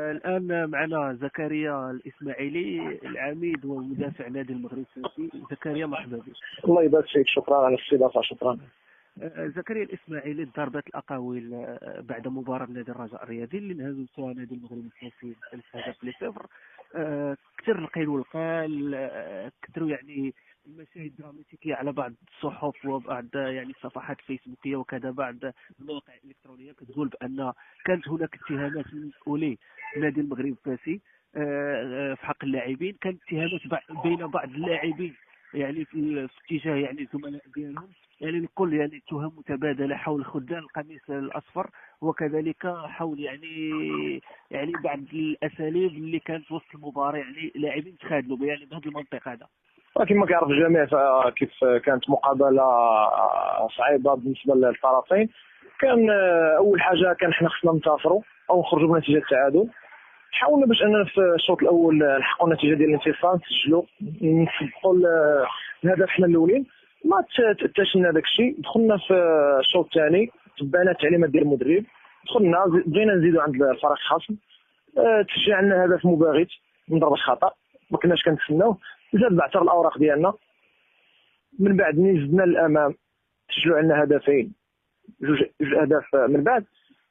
الآن معنا زكريا الإسماعيلي العميد ومدافع نادي المغرب الفاسي. زكريا مرحبا بك. الله يبارك فيك، شكرا على الاستضافة. شكرا. زكريا الإسماعيلي، ضربت الأقاويل بعد مباراة نادي الرجاء الرياضي اللي انهزم نادي المغرب الفاسي 3-0. كثر القيل والقال، كثروا يعني المشاهد الدراماتيكية على بعض الصحف وبعض يعني الصفحات الفيسبوكية وكذا بعض المواقع الإلكترونية كتقول بأن كانت هناك اتهامات من مسؤولي نادي المغرب الفاسي في حق اللاعبين. كانت اتهامات بين بعض اللاعبين يعني في اتجاه يعني الزملاء ديالهم، يعني الكل يعني تهم متبادله حول خدام القميص الاصفر، وكذلك حول يعني بعض الاساليب اللي كانت وسط المباراه، يعني لاعبين تخاذلوا يعني بهذا المنطق هذا. وكما كيعرف الجميع فكيف كانت مقابلة صعيبة بالنسبة للطرفين. كان أول حاجة كان حنا خصنا ننتصروا أو نخرجوا بنتيجة التعادل. حاولنا باش أننا في الشوط الأول نحققوا النتيجة ديال الانتصار، نسجلوا نسبقوا الهدف حنا الأولين. ما تأتاش لنا داك الشيء. دخلنا في الشوط الثاني، تبعنا التعليمات ديال المدرب، دخلنا بغينا نزيدوا عند الفريق الخصم. تشجع لنا هدف مباغت من ضربة خطأ ما كناش كنتسناوه. زاد بعثر الاوراق ديالنا. من بعد ملي زدنا للامام سجلوا عندنا هدفين، جوج اهداف من بعد.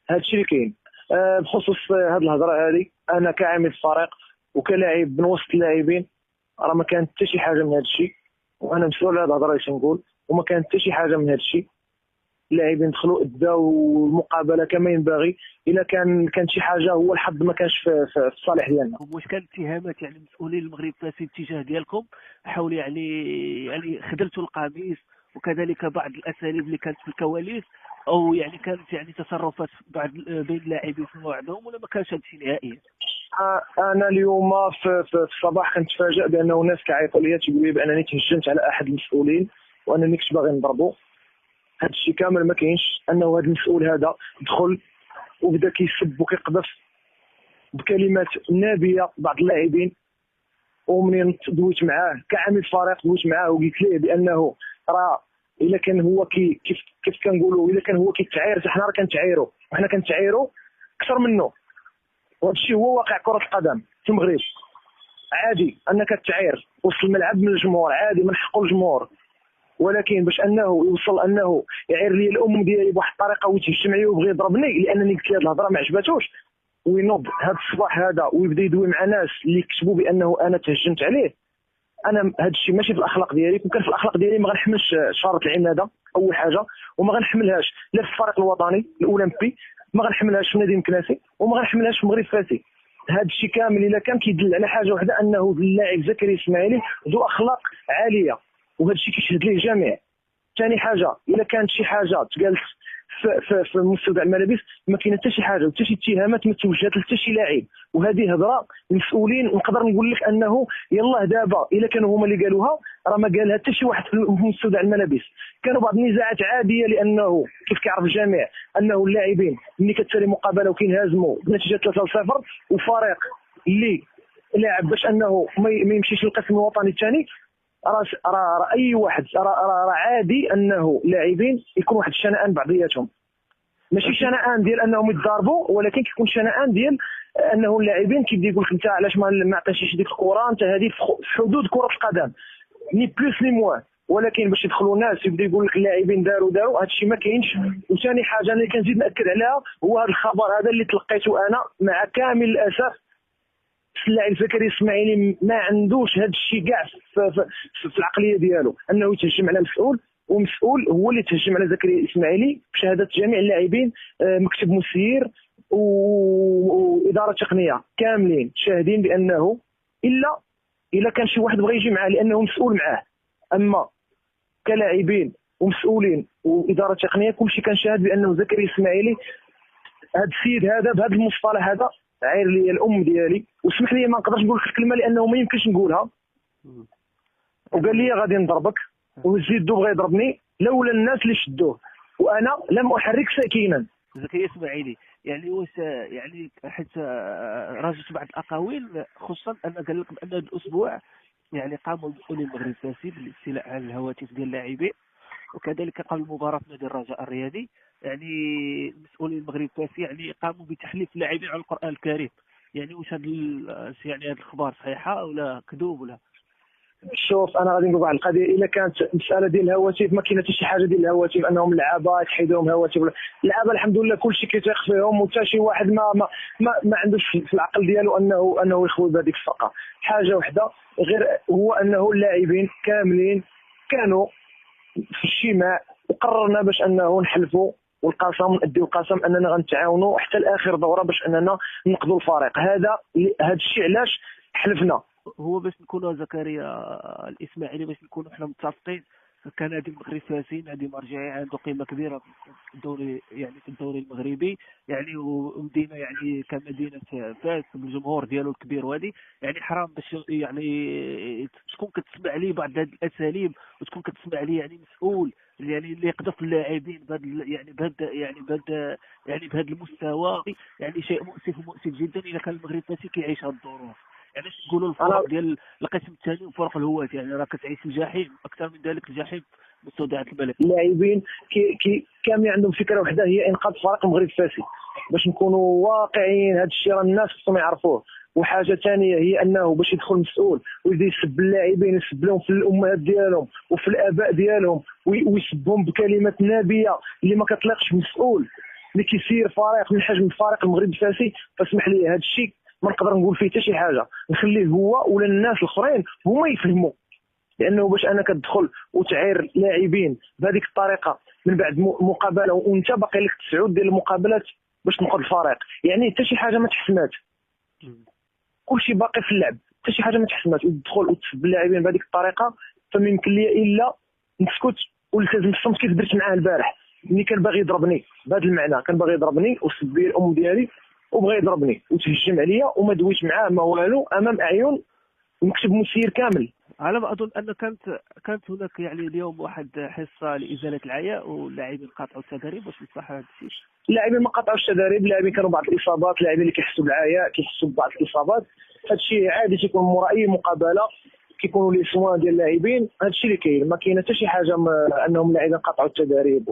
هذا الشيء اللي كاين. بخصوص هذه الهضره هذه، انا كعامل فريق وكلاعب من وسط اللاعبين، راه ما كانت حتى شي حاجه من هذا الشيء، وانا مسؤول على هذه الهضره اللي تنقول. وما كانت حتى شي حاجه من هذا الشيء. اللاعبين دخلوا اداو المقابله كما ينبغي. الا كان شي حاجه هو الحظ ما كانش في الصالح ديالنا. واش كانت اتهامات يعني مسؤولين المغرب الفاسي اتجاه ديالكم حول يعني خذلتوا القميص، وكذلك بعض الاساليب اللي كانت في الكواليس، او يعني كانت يعني تصرفات بعض بين اللاعبين في بعضهم، ولا ما كانش هذا الشيء نهائيا؟ انا اليوم في الصباح كنت تفاجئ بانه ناس كيعيطوا لي تيقولوا لي بانني تهجمت على احد المسؤولين وانني كنت باغي نضربه. هذا الشيء كامل ما كاينش. انه هذا المسؤول هذا دخل وبدا كيسب وكيقذف بكلمات نابيه بعض اللاعبين. ومنين دويت معاه كعامل فريق، دويت معاه وقلت ليه بانه راه الا كان هو كيف كنقولوا، الا كان هو كيتعاير حنا راه كنتعايروا، وحنا كنتعايروا اكثر منه. وهذا الشيء هو واقع كره القدم في المغرب. عادي انك تعاير وسط الملعب من الجمهور، عادي من حق الجمهور. ولكن باش انه يوصل انه يعير لي الام ديالي بواحد الطريقه ويتهجم عليا ويبغي يضربني لانني قلت له هذه الهضره ما عجباتوش، وينوض هذا الصباح هذا ويبدا يدوي مع ناس اللي كتبوا بانه انا تهجمت عليه. انا هذا الشيء ماشي في الاخلاق ديالي. كون كان في الاخلاق ديالي ما غنحملش شاره العماده اول حاجه، وما غنحملهاش لا في الفريق الوطني الاولمبي، ما غنحملهاش في نادي مكناسي، وما غنحملهاش في المغرب الفاسي. هذا الشيء كامل الا كان كيدل على حاجه واحده، انه اللاعب زكريا اسماعيلي ذو اخلاق عاليه، وهذا الشيء كيشهد ليه الجميع. ثاني حاجه، الا كانت شي حاجه تقالت في مستودع الملابس، ما كاين حتى شي حاجه وحتى شي اتهامات ما توجهات لحتى شي لاعب. وهذه هضره المسؤولين، ونقدر نقول لك انه يلاه دابا الا كانوا هما اللي قالوها راه ما قالها حتى شي واحد في مستودع الملابس. كانوا بعض النزاعات عاديه، لانه كيف كيعرف الجميع انه اللاعبين ملي كتسالي مقابله وكينهزموا بنتيجه 3-0، وفريق اللي لاعب باش انه ما يمشيش للقسم الوطني الثاني، راه اي واحد راه عادي انه لاعبين يكون واحد الشنآن بعضياتهم. ماشي شنآن ديال انهم يتضاربوا، ولكن كيكون شنآن ديال انه اللاعبين كيبدا يقول لك انت علاش ما عطيتيش ديك الكره، انت هذه في حدود كره القدم ني بلوس ني موان. ولكن باش يدخلوا الناس يبدا يقول لك اللاعبين داروا هذا الشيء ما كاينش. وثاني حاجه انا اللي كنزيد ناكد عليها هو هذا الخبر هذا اللي تلقيته انا مع كامل الاسف. اللاعب زكريا اسماعيلي ما عندوش هذا الشيء كاع في العقليه ديالو، انه يتهجم على مسؤول، ومسؤول هو اللي تهجم على زكريا اسماعيلي بشهاده جميع اللاعبين. مكتب مسير واداره تقنيه كاملين شاهدين بانه الا كان شي واحد بغى يجي معاه لانه مسؤول معاه. اما كلاعبين ومسؤولين واداره تقنيه كلشي كان شاهد بانه زكريا اسماعيلي، هذا السيد هذا بهذا المصطلح هذا عاير لي الام ديالي. واسمح لي ما نقدرش نقول لك الكلمه لانه ما يمكنش نقولها. وقال لي غادي نضربك، وزيد بغى يضربني لولا الناس اللي شدوه، وانا لم احرك ساكنا. زكريا اسماعيلي يعني واش يعني حيت راجعت بعض الاقاويل، خصوصا ان قال لك بان هذا الاسبوع يعني قاموا المسؤولين المغرب الفاسي بالاستيلاء على الهواتف ديال اللاعبين، وكذلك قبل مباراه نادي الرجاء الرياضي يعني المسؤولين المغرب الفاسي يعني قاموا بتحليف اللاعبين على القران الكريم. يعني واش يعني هاد الاخبار صحيحه ولا كذوب ولا؟ شوف انا غادي نقول واحد القضيه، الا كانت مساله ديال الهواتف ما كاينه حتى شي حاجه ديال الهواتف انهم اللعابه يتحيدوهم هواتف اللعابه الحمد لله كلشي كيتيق فيهم، وحتى شي واحد ما عندوش في العقل ديالو انه يخوض بهذيك الفرقه. حاجه وحده غير هو انه اللاعبين كاملين كانوا في اجتماع وقررنا باش انه نحلفوا والقسم نديو القسم اننا غنتعاونوا حتى لاخر دوره باش اننا ننقذوا الفريق. هذا الشيء علاش حلفنا. هو باش نكونوا زكريا الاسماعيلي، باش نكونوا حنا متفقين، كنادي المغرب فاسي نادي مرجعي عنده قيمه كبيره في الدوري، يعني في الدوري المغربي، يعني ومدينه يعني كمدينه فاس بالجمهور ديالو الكبير، وهذه يعني حرام باش يعني تكون كتسمع لي بعض هذه الاساليب، وتكون كتسمع لي يعني مسؤول يعني اللي يقذف اللاعبين بهذا المستوى. يعني شيء مؤسف جدا اذا كان المغرب فاسي كيعيش هذه الظروف. يعني تقولوا انا الفرق ديال القسم الثاني وفرق الهوات، يعني راه كتعيش الجحيم اكثر من ذلك، الجحيم مستودعات الملك. اللاعبين كاملين عندهم فكره واحده، هي انقاذ فريق المغرب فاسي. باش نكونوا واقعيين هذا الشيء راه الناس خصهم يعرفوه. وحاجه ثانيه هي انه باش يدخل مسؤول ويبدا يسب اللاعبين، يسب لهم في الامهات ديالهم وفي الاباء ديالهم، ويسبهم بكلمات نابيه اللي ما كتليقش بمسؤول اللي كيسير فريق من حجم فريق المغرب الفاسي. فاسمح لي هذا الشيء ما نقدر نقول فيه حتى شي حاجه، نخليه هو ولا الناس الاخرين هما يفهموا. لانه باش انا كتدخل وتعير لاعبين بهذيك الطريقه من بعد مقابله وانت باقي لك 9 ديال المقابلات باش تنقذ الفريق، يعني حتى شي حاجه ما تحسمات، كلشي باقي في اللعب، حتى شي حاجه ما تحسمات، وتدخل وتسب اللاعبين بهذيك الطريقه. فما يمكن لي الا نسكت ونلتزم الصمت كيف درت معاه البارح ملي كان باغي يضربني بهذا المعنى، كان باغي يضربني وسب لي الام ديالي وبغى يضربني وتهجم عليا وما دويت معاه ما والو امام اعين المكتب المسير كامل. على ما اظن ان كانت هناك يعني اليوم واحد حصه لازاله العياء واللاعبين قاطعوا التدريب، واش صح هذا الشيء؟ اللاعبين ما قطعوش التدريب، اللاعبين كانوا بعض الاصابات، اللاعبين اللي كيحسوا بالعياء كيحسوا ببعض الاصابات. هذا الشيء عادي تيكون مورا اي مقابله، كيكونوا لي سوان ديال اللاعبين. هذا الشيء اللي كاين، ما كاين حتى شي حاجه انهم اللاعبين قطعوا التدريب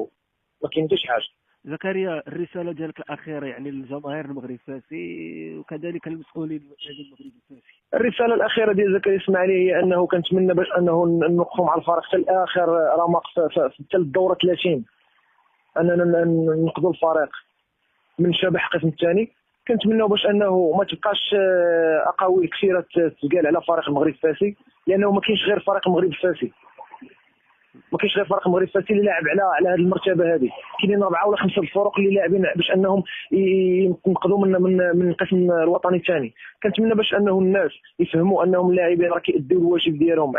ما كاين حتى شي حاجه. زكريا الرساله ديالك الاخيره يعني للجماهير المغرب الفاسي وكذلك المسؤولين النادي المغرب الفاسي. الرساله الاخيره ديال زكريا اسماعيلي هي انه كنتمنى باش انه نوقفوا مع الفريق حتى الاخر رمق حتى الدوره 30 اننا ننقذوا الفريق من شبح القسم الثاني. كنتمناو باش انه ما تبقاش اقاويل كثيره تقال على فريق المغرب الفاسي، لانه ما كاينش غير فريق المغرب الفاسي، ما كاينش غير فريق المغرب الفاسي اللي لاعب على هذه المرتبه هذه. كاينين 4 ولا 5 الفرق اللي لاعبين باش انهم ينقذوا من القسم الوطني الثاني. كنتمنى باش انه الناس يفهموا انهم اللاعبين راه كيأديو الواجب ديالهم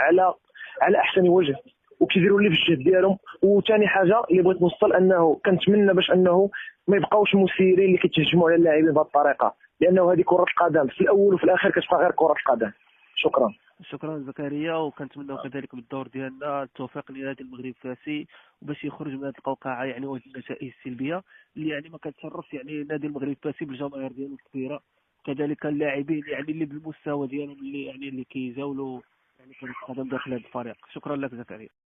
على احسن وجه وكيديروا اللي في الجهد ديالهم. وثاني حاجه اللي بغيت نوصل انه كنتمنى باش انه ما يبقاوش مسيرين اللي كيتهجموا على اللاعبين بهذه الطريقه، لانه هذه كره القدم في الاول وفي الاخر كتبقى غير كره القدم. شكرا. شكرا زكريا، وكنتمنى كذلك بالدور ديالنا التوفيق لنادي المغرب الفاسي وباش يخرج من هذه القوقعه يعني وهذه النتائج السلبيه اللي يعني ما كتشرفش يعني نادي المغرب الفاسي بالجماهير ديالو الكبيره، كذلك اللاعبين يعني اللي بالمستوى ديالهم اللي يعني اللي كيزاولوا يعني كره القدم داخل هذا الفريق. شكرا لك زكريا.